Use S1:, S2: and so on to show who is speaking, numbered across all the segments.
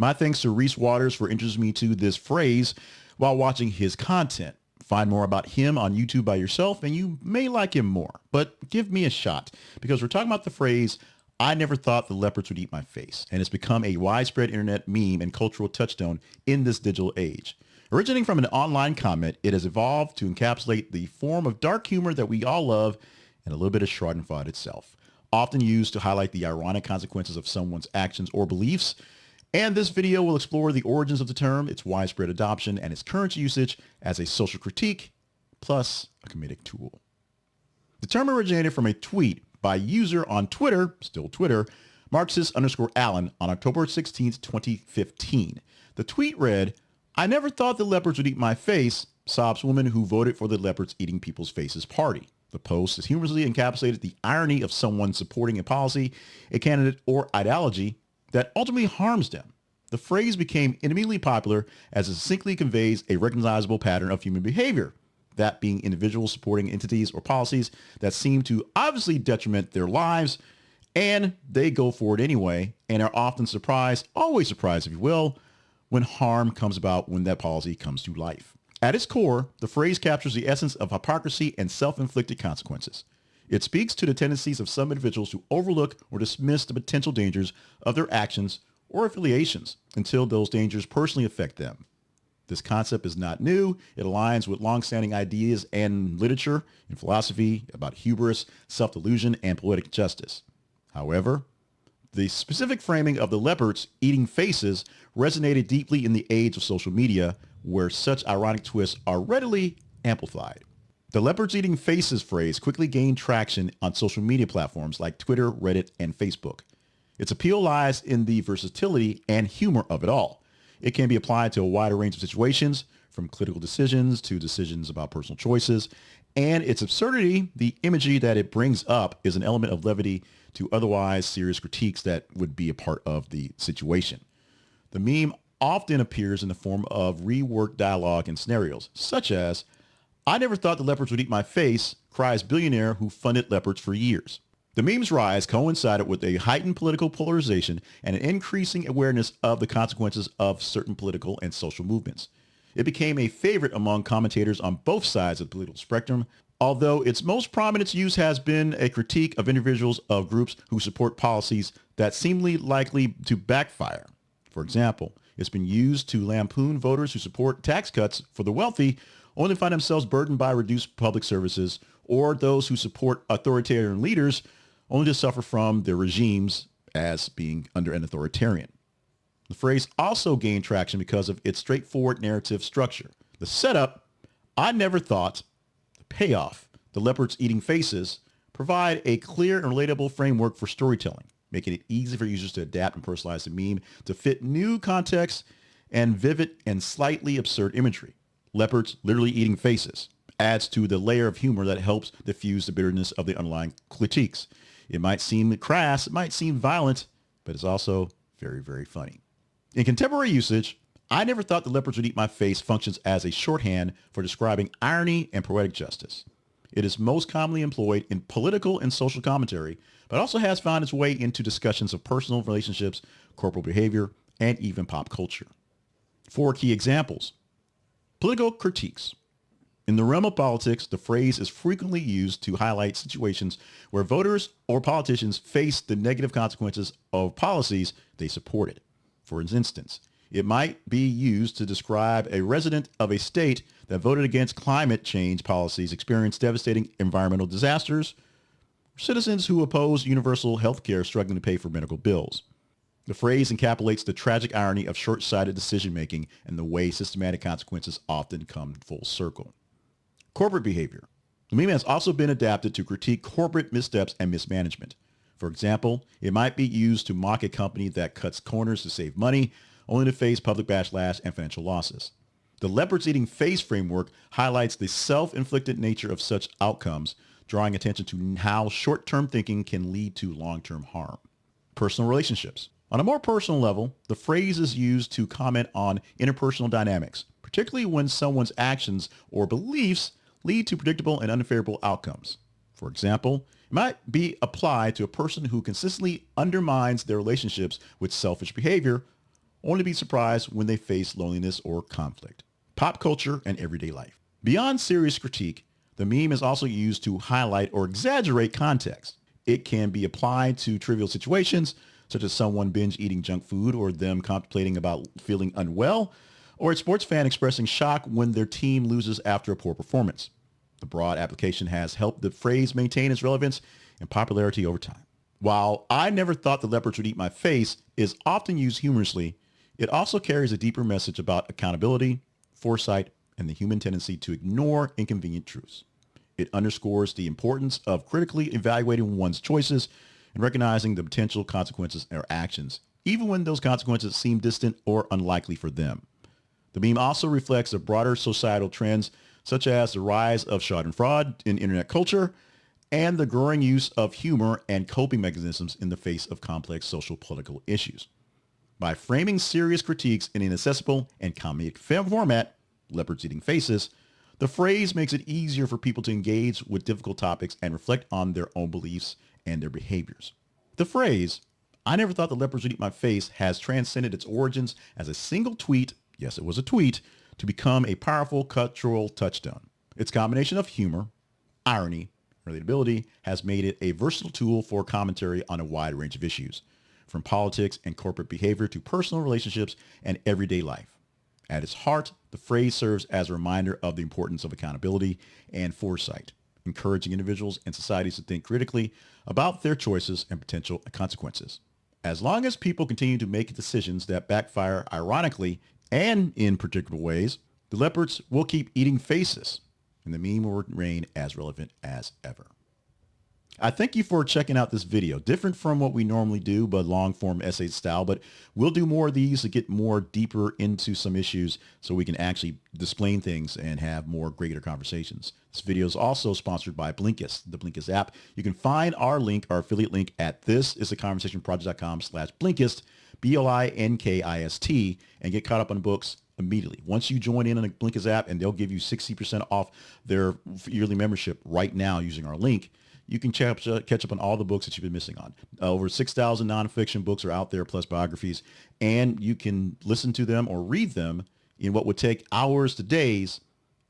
S1: My thanks to Reese Waters for introducing me to this phrase while watching his content. Find more about him on YouTube by yourself and you may like him more, but give me a shot because we're talking about the phrase, I never thought the leopards would eat my face, and it's become a widespread internet meme and cultural touchstone in this digital age. Originating from an online comment, it has evolved to encapsulate the form of dark humor that we all love and a little bit of schadenfreude itself, often used to highlight the ironic consequences of someone's actions or beliefs. And this video will explore the origins of the term, its widespread adoption, and its current usage as a social critique, plus a comedic tool. The term originated from a tweet by user on Twitter, still Twitter, Marxist_Allen on October 16, 2015. The tweet read, I never thought the leopards would eat my face, sobs woman who voted for the leopards eating people's faces party. The post has humorously encapsulated the irony of someone supporting a policy, a candidate, or ideology that ultimately harms them. The phrase became immediately popular as it succinctly conveys a recognizable pattern of human behavior, that being individuals supporting entities or policies that seem to obviously detriment their lives, and they go for it anyway and are often surprised, always surprised if you will, when harm comes about when that policy comes to life. At its core, the phrase captures the essence of hypocrisy and self-inflicted consequences. It speaks to the tendencies of some individuals to overlook or dismiss the potential dangers of their actions or affiliations until those dangers personally affect them. This concept is not new. It aligns with long-standing ideas and literature and philosophy about hubris, self-delusion, and poetic justice. However, the specific framing of the leopards eating faces resonated deeply in the age of social media, where such ironic twists are readily amplified. The leopards eating faces phrase quickly gained traction on social media platforms like Twitter, Reddit, and Facebook. Its appeal lies in the versatility and humor of it all. It can be applied to a wider range of situations, from political decisions to decisions about personal choices, and its absurdity, the imagery that it brings up, is an element of levity to otherwise serious critiques that would be a part of the situation. The meme often appears in the form of reworked dialogue and scenarios, such as, I never thought the leopards would eat my face, cries billionaire who funded leopards for years. The meme's rise coincided with a heightened political polarization and an increasing awareness of the consequences of certain political and social movements. It became a favorite among commentators on both sides of the political spectrum, although its most prominent use has been a critique of individuals of groups who support policies that seemingly likely to backfire. For example, it's been used to lampoon voters who support tax cuts for the wealthy only find themselves burdened by reduced public services, or those who support authoritarian leaders only to suffer from their regimes as being under an authoritarian. The phrase also gained traction because of its straightforward narrative structure. The setup, I never thought, the payoff, the leopards eating faces, provide a clear and relatable framework for storytelling, making it easy for users to adapt and personalize the meme to fit new contexts and vivid and slightly absurd imagery. Leopards literally eating faces adds to the layer of humor that helps diffuse the bitterness of the underlying critiques. It might seem crass, it might seem violent, but it's also very, very funny. In contemporary usage, I never thought the leopards would eat my face functions as a shorthand for describing irony and poetic justice. It is most commonly employed in political and social commentary, but also has found its way into discussions of personal relationships, corporal behavior, and even pop culture. 4 key examples. Political critiques. In the realm of politics, the phrase is frequently used to highlight situations where voters or politicians face the negative consequences of policies they supported. For instance, it might be used to describe a resident of a state that voted against climate change policies experienced devastating environmental disasters, or citizens who oppose universal health care struggling to pay for medical bills. The phrase encapsulates the tragic irony of short-sighted decision-making and the way systematic consequences often come full circle. Corporate behavior. The meme has also been adapted to critique corporate missteps and mismanagement. For example, it might be used to mock a company that cuts corners to save money, only to face public backlash and financial losses. The leopards eating face framework highlights the self-inflicted nature of such outcomes, drawing attention to how short-term thinking can lead to long-term harm. Personal relationships. On a more personal level, the phrase is used to comment on interpersonal dynamics, particularly when someone's actions or beliefs lead to predictable and unfavorable outcomes. For example, it might be applied to a person who consistently undermines their relationships with selfish behavior, only to be surprised when they face loneliness or conflict. Pop culture and everyday life. Beyond serious critique, the meme is also used to highlight or exaggerate context. It can be applied to trivial situations, such as someone binge eating junk food or them contemplating about feeling unwell, or a sports fan expressing shock when their team loses after a poor performance. The broad application has helped the phrase maintain its relevance and popularity over time. While I never thought the leopards would eat my face is often used humorously, it also carries a deeper message about accountability, foresight, and the human tendency to ignore inconvenient truths. It underscores the importance of critically evaluating one's choices and recognizing the potential consequences of their actions, even when those consequences seem distant or unlikely for them. The meme also reflects the broader societal trends, such as the rise of schadenfreude in internet culture and the growing use of humor and coping mechanisms in the face of complex social political issues. By framing serious critiques in an accessible and comedic format, leopards eating faces, the phrase makes it easier for people to engage with difficult topics and reflect on their own beliefs and their behaviors. The phrase, "I never thought the leopards would eat my face," has transcended its origins as a single tweet, yes, it was a tweet, to become a powerful cultural touchstone. Its combination of humor, irony, and relatability has made it a versatile tool for commentary on a wide range of issues, from politics and corporate behavior to personal relationships and everyday life. At its heart, the phrase serves as a reminder of the importance of accountability and foresight, encouraging individuals and societies to think critically about their choices and potential consequences. As long as people continue to make decisions that backfire ironically and in particular ways, the leopards will keep eating faces, and the meme will remain as relevant as ever. I thank you for checking out this video. Different from what we normally do, but long form essay style, but we'll do more of these to get more deeper into some issues so we can actually explain things and have more greater conversations. This video is also sponsored by Blinkist, the Blinkist app. You can find our link, our affiliate link at thisisaconversationproject.com/Blinkist, Blinkist, and get caught up on books immediately. Once you join in on the Blinkist app, and they'll give you 60% off their yearly membership right now using our link, you can catch up on all the books that you've been missing on. Over 6,000 nonfiction books are out there, plus biographies, and you can listen to them or read them in what would take hours to days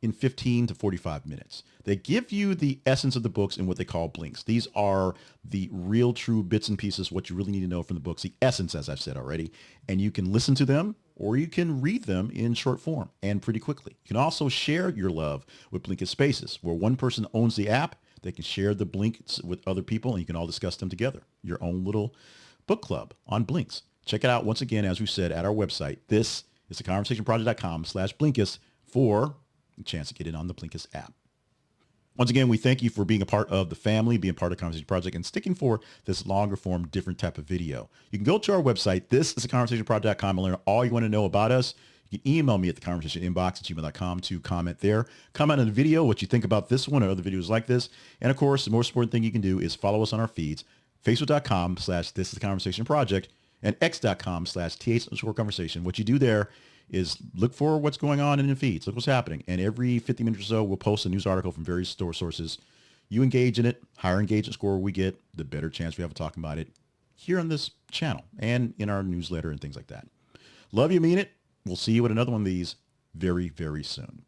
S1: in 15 to 45 minutes. They give you the essence of the books in what they call blinks. These are the real true bits and pieces, what you really need to know from the books, the essence, as I've said already, and you can listen to them or you can read them in short form and pretty quickly. You can also share your love with Blinkist Spaces, where one person owns the app. They can share the blinks with other people and you can all discuss them together. Your own little book club on blinks. Check it out once again, as we said, at our website. This is theconversationproject.com/Blinkist for a chance to get in on the Blinkist app. Once again, we thank you for being a part of the family, being part of the Conversation Project, and sticking for this longer form, different type of video. You can go to our website, thisisaconversationproject.com, and learn all you want to know about us. You can email me at theconversationinbox@gmail.com to comment there. Comment on the video, what you think about this one or other videos like this. And of course, the most important thing you can do is follow us on our feeds, facebook.com/thisistheconversationproject and x.com/th_conversation. What you do there is look for what's going on in the feeds, look what's happening. And every 50 minutes or so, we'll post a news article from various sources. You engage in it, higher engagement score we get, the better chance we have of talking about it here on this channel and in our newsletter and things like that. Love you, mean it. We'll see you at another one of these very, very soon.